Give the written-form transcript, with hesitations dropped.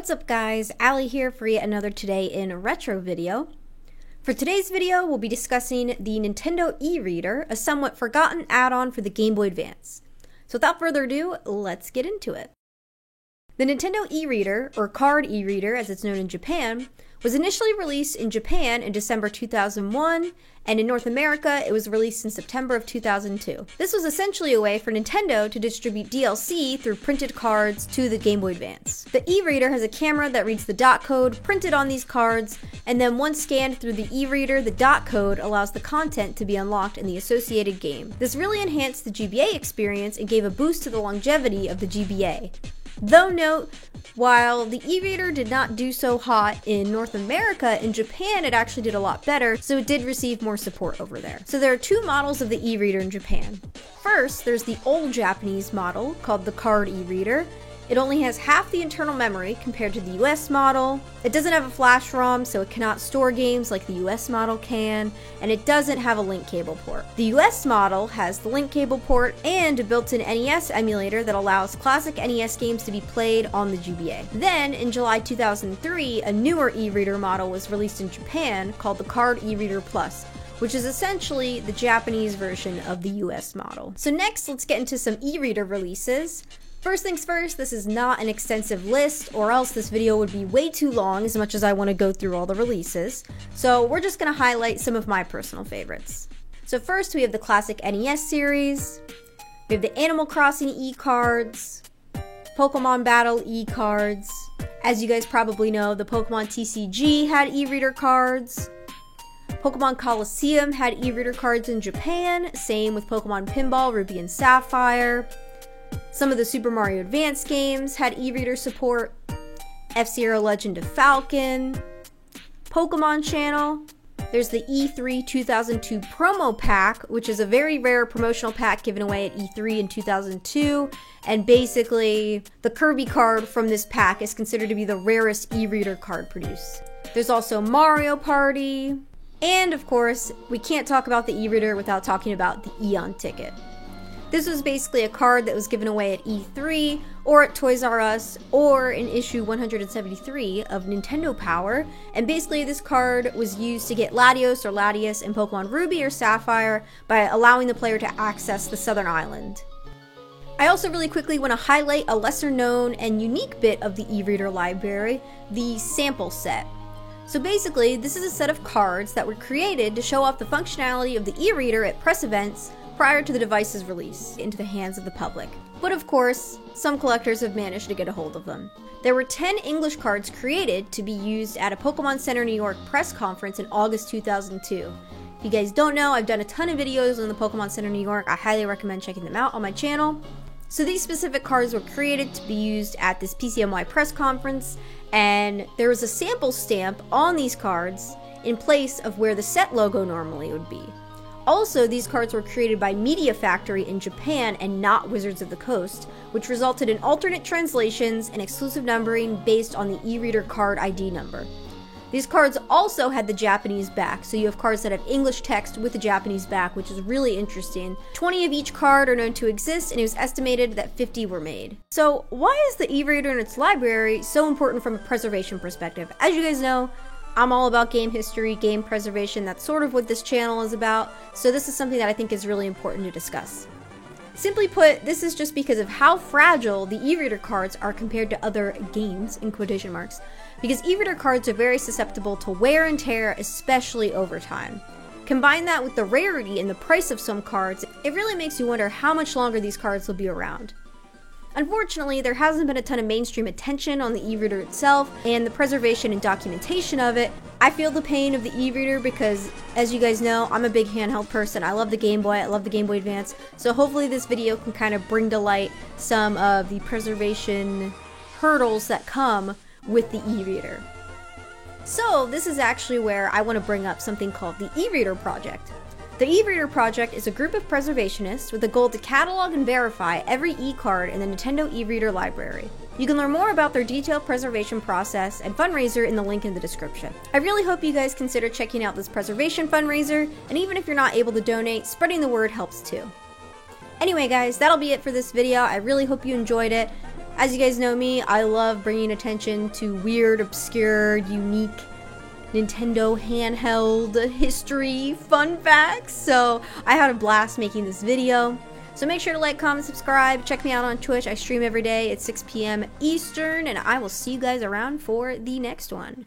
What's up guys, Allie here for yet another Today in Retro video. For today's video, we'll be discussing the Nintendo e-reader, a somewhat forgotten add-on for the Game Boy Advance. So without further ado, let's get into it. The Nintendo e-reader, or card e-reader as it's known in Japan, was initially released in Japan in December 2001, and in North America it was released in September of 2002. This was essentially a way for Nintendo to distribute DLC through printed cards to the Game Boy Advance. The e-reader has a camera that reads the dot code printed on these cards, and then once scanned through the e-reader, the dot code allows the content to be unlocked in the associated game. This really enhanced the GBA experience and gave a boost to the longevity of the GBA. Though note, while the e-reader did not do so hot in North America, in Japan it actually did a lot better, so it did receive more support over there. So there are two models of the e-reader in Japan. First, there's the old Japanese model called the card e-reader. It only has half the internal memory compared to the US model. It doesn't have a flash ROM, so it cannot store games like the US model can, and it doesn't have a link cable port. The US model has the link cable port and a built-in NES emulator that allows classic NES games to be played on the GBA. Then, in July 2003, a newer e-reader model was released in Japan called the Card e-reader Plus, which is essentially the Japanese version of the US model. So next, let's get into some e-reader releases. First things first, this is not an extensive list, or else this video would be way too long as much as I want to go through all the releases. So we're just going to highlight some of my personal favorites. So first we have the classic NES series, we have the Animal Crossing e-cards, Pokemon Battle e-cards. As you guys probably know, the Pokemon TCG had e-reader cards. Pokemon Colosseum had e-reader cards in Japan, same with Pokemon Pinball, Ruby and Sapphire. Some of the Super Mario Advance games had e-reader support. F-Zero Legend of Falcon, Pokemon Channel. There's the E3 2002 promo pack, which is a very rare promotional pack given away at E3 in 2002, and basically the Kirby card from this pack is considered to be the rarest e-reader card produced. There's also Mario Party, and of course, we can't talk about the e-reader without talking about the Eon ticket. This was basically a card that was given away at E3, or at Toys R Us, or in issue 173 of Nintendo Power, and basically this card was used to get Latios or Latias in Pokemon Ruby or Sapphire by allowing the player to access the Southern Island. I also really quickly want to highlight a lesser known and unique bit of the e-reader library, the sample set. So basically, this is a set of cards that were created to show off the functionality of the e-reader at press events prior to the device's release into the hands of the public. But of course, some collectors have managed to get a hold of them. There were 10 English cards created to be used at a Pokemon Center New York press conference in August 2002. If you guys don't know, I've done a ton of videos on the Pokemon Center New York. I highly recommend checking them out on my channel. So these specific cards were created to be used at this PCNY press conference, and there was a sample stamp on these cards in place of where the set logo normally would be. Also, these cards were created by Media Factory in Japan and not Wizards of the Coast, which resulted in alternate translations and exclusive numbering based on the e-reader card ID number. These cards also had the Japanese back, so you have cards that have English text with the Japanese back, which is really interesting. 20 of each card are known to exist, and it was estimated that 50 were made. So why is the e-reader and its library so important from a preservation perspective? As you guys know, I'm all about game history, game preservation. That's sort of what this channel is about, so this is something that I think is really important to discuss. Simply put, this is just because of how fragile the e-reader cards are compared to other games, in quotation marks, because e-reader cards are very susceptible to wear and tear, especially over time. Combine that with the rarity and the price of some cards, it really makes you wonder how much longer these cards will be around. Unfortunately, there hasn't been a ton of mainstream attention on the e-reader itself and the preservation and documentation of it. I feel the pain of the e-reader because, as you guys know, I'm a big handheld person. I love the Game Boy, I love the Game Boy Advance, so hopefully this video can kind of bring to light some of the preservation hurdles that come with the e-reader. So this is actually where I want to bring up something called the e-reader project. The e-reader project is a group of preservationists with a goal to catalog and verify every e-card in the Nintendo e-reader library. You can learn more about their detailed preservation process and fundraiser in the link in the description. I really hope you guys consider checking out this preservation fundraiser, and even if you're not able to donate, spreading the word helps too. Anyway guys, that'll be it for this video. I really hope you enjoyed it. As you guys know me, I love bringing attention to weird, obscure, unique Nintendo handheld history fun facts. So I had a blast making this video. So make sure to like, comment, subscribe. Check me out on Twitch. I stream every day at 6 p.m. Eastern, and I will see you guys around for the next one.